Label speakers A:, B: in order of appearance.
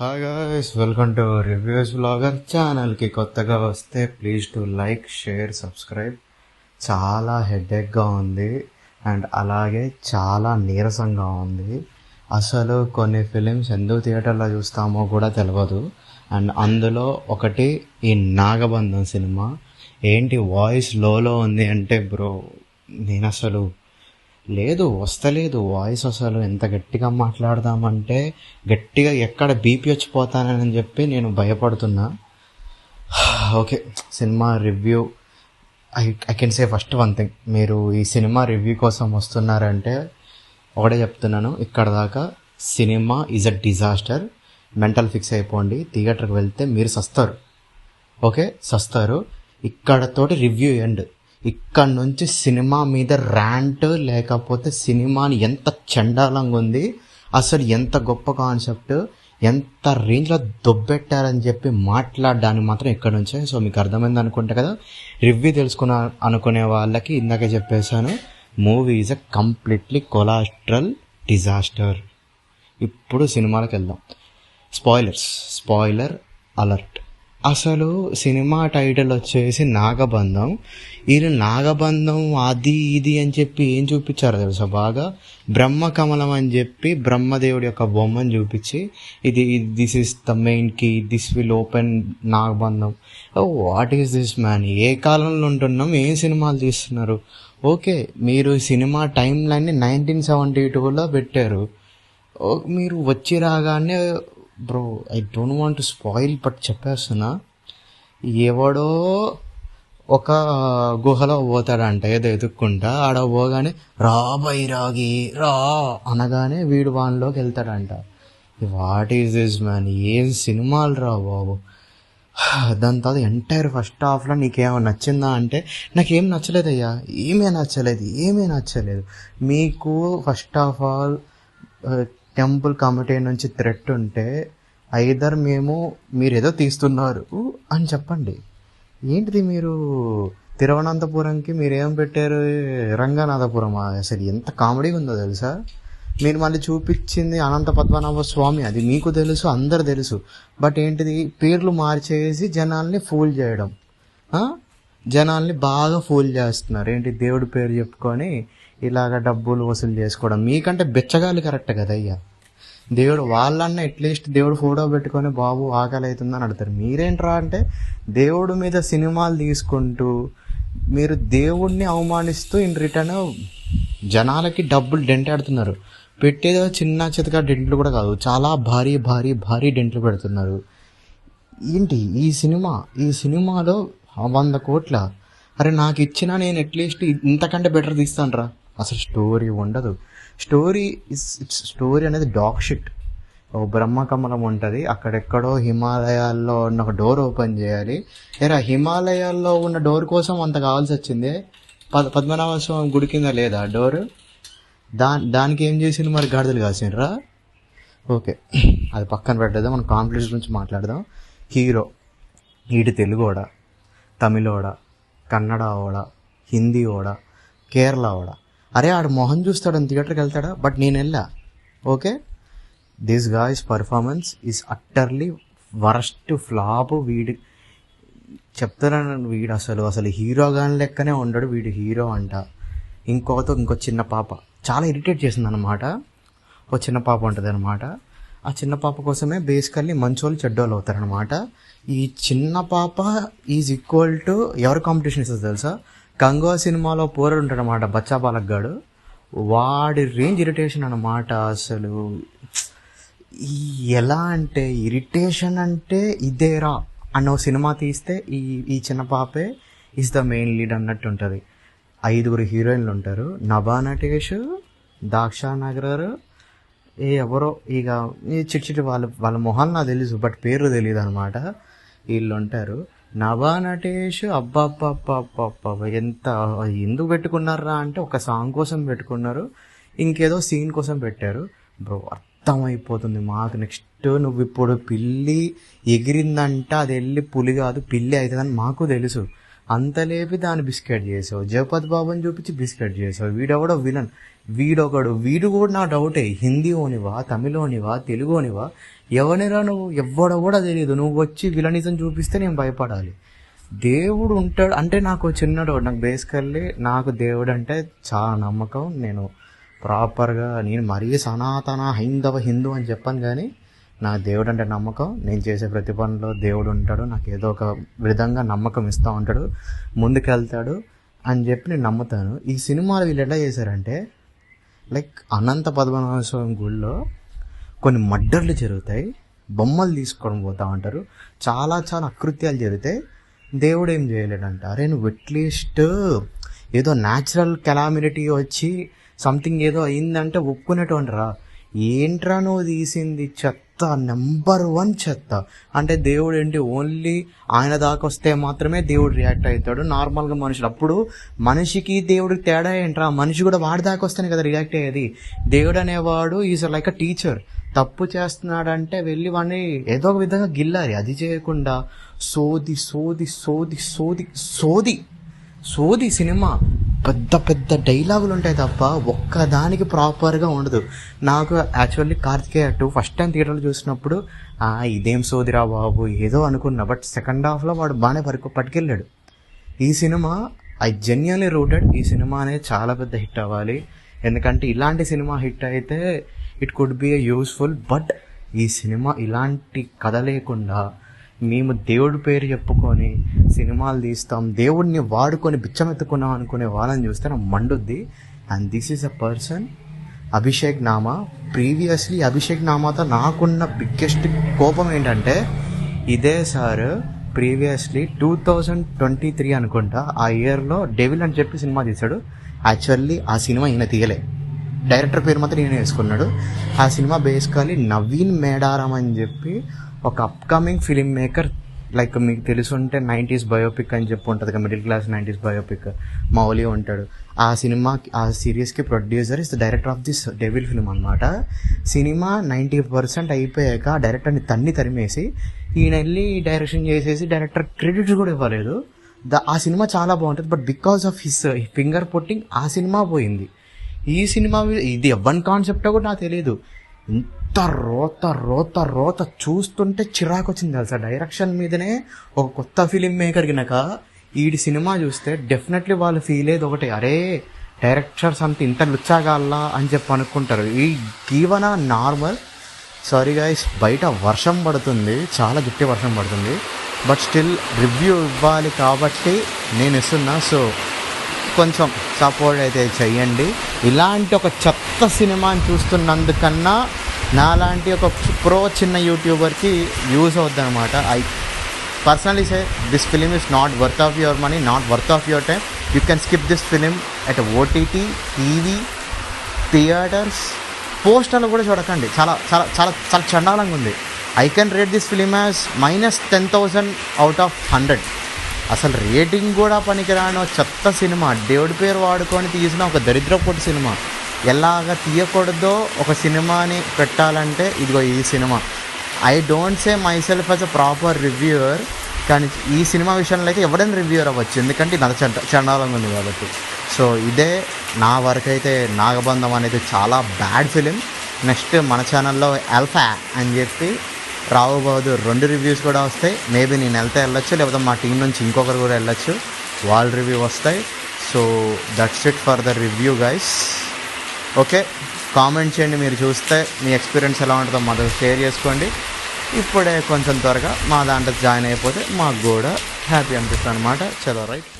A: Hi guys, welcome two reviews vlogger ఛానల్కి. కొత్తగా వస్తే please to like, share, subscribe. చాలా హెడేక్గా ఉంది అండ్ అలాగే చాలా నీరసంగా ఉంది. అసలు కొన్ని ఫిలిమ్స్ ఎందుకు థియేటర్లో చూస్తామో కూడా తెలియదు. అండ్ అందులో ఒకటి ఈ నాగబంధం సినిమా. ఏంటి వాయిస్ లోలో ఉంది అంటే బ్రో, నేను అసలు లేదు వస్తలేదు వాయిస్. అసలు ఎంత గట్టిగా మాట్లాడదామంటే గట్టిగా ఎక్కడ బీపీ వచ్చిపోతానని చెప్పి నేను భయపడుతున్నా. ఓకే, సినిమా review. I can say first one thing, మీరు ఈ సినిమా రివ్యూ కోసం వస్తున్నారంటే ఒకటే చెప్తున్నాను, ఇక్కడ దాకా సినిమా is a disaster. Mental fix అయిపోండి, థియేటర్కి వెళ్తే మీరు సస్తారు. ఓకే, సస్తారు. ఇక్కడతోటి రివ్యూ ఎండ్. ఇక్కడ నుంచి సినిమా మీద ర్యాంట్, లేకపోతే సినిమాని ఎంత చండాలంగా ఉంది, అసలు ఎంత గొప్ప కాన్సెప్ట్, ఎంత రేంజ్లో దొబ్బెట్టారని చెప్పి మాట్లాడడానికి మాత్రం ఇక్కడ నుంచే. సో మీకు అర్థమైంది అనుకుంటా కదా. రివ్యూ అనుకునే వాళ్ళకి ఇందాకే చెప్పేశాను, movie is a completely colossal disaster. ఇప్పుడు సినిమాలకు వెళ్దాం. Spoiler alert. అసలు సినిమా టైటిల్ వచ్చేసి నాగబంధం. వీళ్ళు నాగబంధం అది ఇది అని చెప్పి ఏం చూపించారు తెలుసా? బాగా బ్రహ్మకమలం అని చెప్పి బ్రహ్మదేవుడి యొక్క బొమ్మను చూపించి ఇది this is the main key, this will open Nagabandham. What is this man? ఏ కాలంలో ఉంటున్నాం, ఏం సినిమాలు తీస్తున్నారు? ఓకే, మీరు సినిమా టైం లైన్ని 1972లో పెట్టారు. మీరు వచ్చి రాగానే bro, I don't want to spoil but చెప్పేస్తున్నా, ఎవడో ఒక గుహలో పోతాడంట ఏదో ఎదుక్కుంటా. ఆడ పోగానే రా బైరాగి రా అనగానే వీడు వానిలోకి వెళ్తాడంట. What is this man? ఏం సినిమాలు రా బాబు. దాని తర్వాత ఎంటైర్ ఫస్ట్ హాఫ్లో నీకేమో నచ్చిందా అంటే నాకేం నచ్చలేదయ్యా, ఏమీ నచ్చలేదు. మీకు first of all temple committee నుంచి థ్రెట్ ఉంటే ఐదర్ మీరు ఏదో తీస్తున్నారు అని చెప్పండి. ఏంటిది మీరు తిరువనంతపురంకి మీరేం పెట్టారు, రంగనాథపురం? అసలు ఎంత కామెడీగా ఉందో తెలుసా? మీరు మళ్ళీ చూపించింది అనంత పద్మనాభ స్వామి, అది మీకు తెలుసు, అందరు తెలుసు. బట్ ఏంటిది, పేర్లు మార్చేసి జనాల్ని ఫూల్ చేయడం. జనాల్ని బాగా ఫూల్ చేస్తున్నారు. ఏంటి, దేవుడి పేరు చెప్పుకొని ఇలాగ డబ్బులు వసూలు చేసుకోవడం. మీకంటే బిచ్చగాళ్ళు కరెక్ట్ కదయ్యా. దేవుడు వాళ్ళన్న అట్లీస్ట్ దేవుడు ఫోటో పెట్టుకొని బాబు ఆకలి అవుతుందని అడుగుతారు. మీరేంట్రా అంటే దేవుడి మీద సినిమాలు తీసుకుంటూ మీరు దేవుడిని అవమానిస్తూ ఇన్ రిటర్న్ జనాలకి డబ్బులు డెంటాడుతున్నారు. పెట్టేదో చిన్న చితక డెంట్లు కూడా కాదు, చాలా భారీ భారీ భారీ డెంట్లు పెడుతున్నారు. ఏంటి ఈ సినిమాలో 100 కోట్ల? అరే నాకు ఇచ్చినా నేను అట్లీస్ట్ ఇంతకంటే బెటర్ తీస్తాను రా. అసలు స్టోరీ ఉండదు. స్టోరీ అనేది డాగ్ షిట్. ఓ బ్రహ్మకమలం ఉంటుంది, అక్కడెక్కడో హిమాలయాల్లో ఉన్న ఒక డోర్ ఓపెన్ చేయాలి. హిమాలయాల్లో ఉన్న డోర్ కోసం అంత కావాల్సి వచ్చింది. పద్మనాభ స్వామి గుడి కింద లేదా డోర్? దానికి ఏం చేసిండు మరి? గాడిదలు కాసిండ్రా? ఓకే, అది పక్కన పెట్టేద్దాం, మనం కాన్ఫ్లిక్ట్స్ గురించి మాట్లాడదాం. హీరో ఈడు తెలుగోడా, తమిళోడా, కన్నడ ఓడా, హిందీ ఓడా, కేరళ ఓడా? అరే ఆడు మొహం చూస్తాడని థియేటర్కి వెళ్తాడా? బట్ నేను వెళ్ళా. Okay, this guys performance is utterly worst flop. వీడు చెప్తాను, వీడు అసలు హీరోగాని లెక్కనే ఉండడు. వీడు హీరో అంట. ఇంకో చిన్న పాప చాలా ఇరిటేట్ చేసింది అనమాట. ఓ చిన్న పాప ఉంటుంది అనమాట. ఆ చిన్న పాప కోసమే బేసికల్లీ మంచోళ్ళు చెడ్డోళ్ళు అవుతారనమాట. ఈ చిన్న పాప ఈజ్ ఈక్వల్ టు ఎవరు కాంపిటీషన్ ఇస్తుంది తెలుసా? గంగో సినిమాలో పోరడు ఉంటాడు అనమాట, బచ్చా బాలక్గాడు. వాడి రేంజ్ ఇరిటేషన్ అనమాట. అసలు ఎలా అంటే ఇరిటేషన్ అంటే ఇదేరా అన్న సినిమా తీస్తే ఈ చిన్న పాపే ఈజ్ ద మెయిన్ లీడ్ అన్నట్టు ఉంటుంది. 5 హీరోయిన్లు ఉంటారు. నభా నటేష్, దాక్షా నగర్, ఎవరో ఇక చిట్టి వాళ్ళ మొహాలు నాకు తెలుసు బట్ పేర్లు తెలియదు అనమాట. వీళ్ళు ఉంటారు. నభా నటేష్ అబ్బాబ్బాబ్బాబ్బా ఎంత ఎందుకు పెట్టుకున్నారా అంటే ఒక సాంగ్ కోసం పెట్టుకున్నారు, ఇంకేదో సీన్ కోసం పెట్టారు. బ్రో అర్థమైపోతుంది మాకు. నెక్స్ట్ నువ్వు ఇప్పుడు పిల్లి ఎగిరిందంటే అది వెళ్ళి పులి కాదు పిల్లి అవుతుందని మాకు తెలుసు. అంత లేపి దాన్ని బిస్కెట్ చేసావు, జగపతి బాబుని చూపించి బిస్కెట్ చేసావు. వీడెవడో విలన్, వీడు కూడా నా డౌటే, హిందీ ఓనివా, తమిళోనివా, తెలుగోనివా, ఎవరిరా నువ్వు, ఎవ్వడో కూడా తెలియదు. నువ్వు వచ్చి విలనిజం చూపిస్తే నేను భయపడాలి. దేవుడు ఉంటాడు అంటే నాకు చిన్న డౌట్. నాకు బేసికల్లీ నాకు దేవుడు అంటే చాలా నమ్మకం. నేను ప్రాపర్గా నేను మరీ సనాతన హిందూ అని చెప్పాను, కానీ నాకు దేవుడు అంటే నమ్మకం. నేను చేసే ప్రతి పనిలో దేవుడు ఉంటాడు, నాకు ఏదో ఒక విధంగా నమ్మకం ఇస్తూ ఉంటాడు, ముందుకెళ్తాడు అని చెప్పి నేను నమ్ముతాను. ఈ సినిమాలు వీళ్ళు ఎట్లా చేశారంటే, లైక్ అనంత పద్మనాభ స్వామి గుడిలో కొన్ని మర్డర్లు జరుగుతాయి, బొమ్మలు తీసుకొని పోతూ ఉంటారు, చాలా చాలా అకృత్యాలు జరుగుతాయి. దేవుడు ఏం చేయలేడంట. అరే నువ్వు అట్లీస్ట్ ఏదో న్యాచురల్ కెలామిటీ వచ్చి సంథింగ్ ఏదో అయిందంటే ఒప్పుకునేటోంటరా. ఏంట్రా నువ్వు తీసింది చెత్త, నెంబర్ 1 చెత్త. అంటే దేవుడు ఏంటి, ఓన్లీ ఆయన దాకా వస్తే మాత్రమే దేవుడు రియాక్ట్ అవుతాడు. నార్మల్గా మనుషులు, అప్పుడు మనిషికి దేవుడికి తేడా ఏంట్రా, మనిషి కూడా వాడి దాకా వస్తేనే కదా రియాక్ట్ అయ్యేది. దేవుడు అనేవాడు ఈజ్ లైక్ అ టీచర్. తప్పు చేస్తున్నాడంటే వెళ్ళి వాడిని ఏదో ఒక విధంగా గిల్లాలి. అది చేయకుండా సోది సోది సోది సోది సోది సోది సినిమా. పెద్ద పెద్ద డైలాగులు ఉంటాయి తప్ప ఒక్కదానికి ప్రాపర్గా ఉండదు. నాకు యాక్చువల్లీ కార్తికేయ 2 ఫస్ట్ టైం థియేటర్లో చూసినప్పుడు ఇదేం సోదిరా బాబు ఏదో అనుకున్నా. బట్ సెకండ్ హాఫ్లో వాడు బాగానే పట్టుకెళ్ళాడు. ఈ సినిమా ఐ జెన్యున్లీ రూటెడ్. ఈ సినిమా అనేది చాలా పెద్ద హిట్ అవ్వాలి. ఎందుకంటే ఇలాంటి సినిమా హిట్ అయితే it could be A useful. But ఈ సినిమా ఇలాంటి కథ లేకుండా మేము దేవుడి పేరు చెప్పుకొని సినిమాలు తీస్తాం, దేవుడిని వాడుకొని బిచ్చమెత్తుకున్నాం అనుకునే వాళ్ళని చూస్తే నాకు మండుద్ది. And this is a person Abhishek Nama. Previously Abhishek నామాతో నాకున్న బిగ్గెస్ట్ కోపం ఏంటంటే, ఇదే సార్ ప్రీవియస్లీ 2023 అనుకుంటా ఆ ఇయర్లో డెవిల్ అని చెప్పి సినిమా తీశాడు. యాక్చువల్లీ ఆ సినిమా ఈయన తీయలే, డైరెక్టర్ పేరు మాత్రం ఈయన వేసుకున్నాడు. ఆ సినిమా బేసికలీ నవీన్ మేడారం అని చెప్పి ఒక అప్కమింగ్ ఫిలిం మేకర్. లైక్ మీకు తెలుసుంటే 90s బయోపిక్ అని చెప్పి ఉంటుంది కదా, middle class 90s biopic, Mouli ఉంటాడు. ఆ సినిమాకి ఆ సిరీస్కి producer is the director of this devil film అనమాట. సినిమా 90% అయిపోయాక డైరెక్టర్ని తరిమేసి ఈయన వెళ్ళి డైరెక్షన్ చేసేసి డైరెక్టర్ క్రెడిట్స్ కూడా ఇవ్వలేదు. ఆ సినిమా చాలా బాగుంటుంది. But because of his finger putting ఆ సినిమా పోయింది. ఈ సినిమా ఇది ఎవరి కాన్సెప్టో కూడా నాకు తెలియదు. ఇంత రోత చూస్తుంటే చిరాకు వచ్చింది తెలుసా. డైరెక్షన్ మీదనే ఒక కొత్త ఫిలిం మేకర్ గినక ఈడి సినిమా చూస్తే డెఫినెట్లీ వాళ్ళు ఫీల్ అయ్యేది ఒకటే, అరే డైరెక్టర్స్ అంత ఇంత లుచ్చాగాల్లా అని చెప్పి అనుకుంటారు. ఈ గీవన నార్మల్. సారీ గైస్, బయట వర్షం పడుతుంది, చాలా గట్టి వర్షం పడుతుంది. బట్ స్టిల్ రివ్యూ ఇవ్వాలి కాబట్టి నేను ఇస్తున్నా. సో కొంచెం సపోర్ట్ అయితే చెయ్యండి. ఇలాంటి ఒక చెత్త సినిమాని చూస్తున్నందుకన్నా నాలాంటి ఒక చిన్న యూట్యూబర్కి యూజ్ అవుద్ది అనమాట. I personally say this film is not worth of your money, not worth of your time. You can skip this film at OTT, TV, theatres. పోస్టర్లు కూడా చూడకండి, చాలా చాలా చాలా చాలా చండాలంగా ఉంది. I can rate this film as -10,000 out of 100. అసలు రేటింగ్ కూడా పనికిరాని చెత్త సినిమా, దేవుడి పేరు వాడుకొని తీసిన ఒక దరిద్రపోటు సినిమా. ఎలాగ తీయకూడదో ఒక సినిమాని పెట్టాలంటే ఇదిగో ఈ cinema. I don't say my self as a proper reviewer, కానీ ఈ సినిమా విషయంలో అయితే ఎవరైనా రివ్యూవర్ అవ్వచ్చు, ఎందుకంటే ఇది అంత చండాలంగా ఉంది కాబట్టి. సో ఇదే నా వరకు అయితే నాగబంధం అనేది చాలా బ్యాడ్ ఫిలిం. నెక్స్ట్ మన ఛానల్లో ఆల్ఫా అని చెప్పి రావుబాదు 2 రివ్యూస్ కూడా వస్తాయి. మేబీ నేను వెళ్ళొచ్చు, లేకపోతే మా టీం నుంచి ఇంకొకరు కూడా వెళ్ళొచ్చు, వాళ్ళ రివ్యూ వస్తాయి. So that's it for the review guys. Okay, comment చేయండి మీరు చూస్తే మీ ఎక్స్పీరియన్స్ ఎలా ఉంటుందో మాతో షేర్ చేసుకోండి. ఇప్పుడే కొంచెం త్వరగా మా దాంట్లో జాయిన్ అయిపోతే మాకు కూడా హ్యాపీ అనిపిస్తుంది అనమాట. చలో రైట్.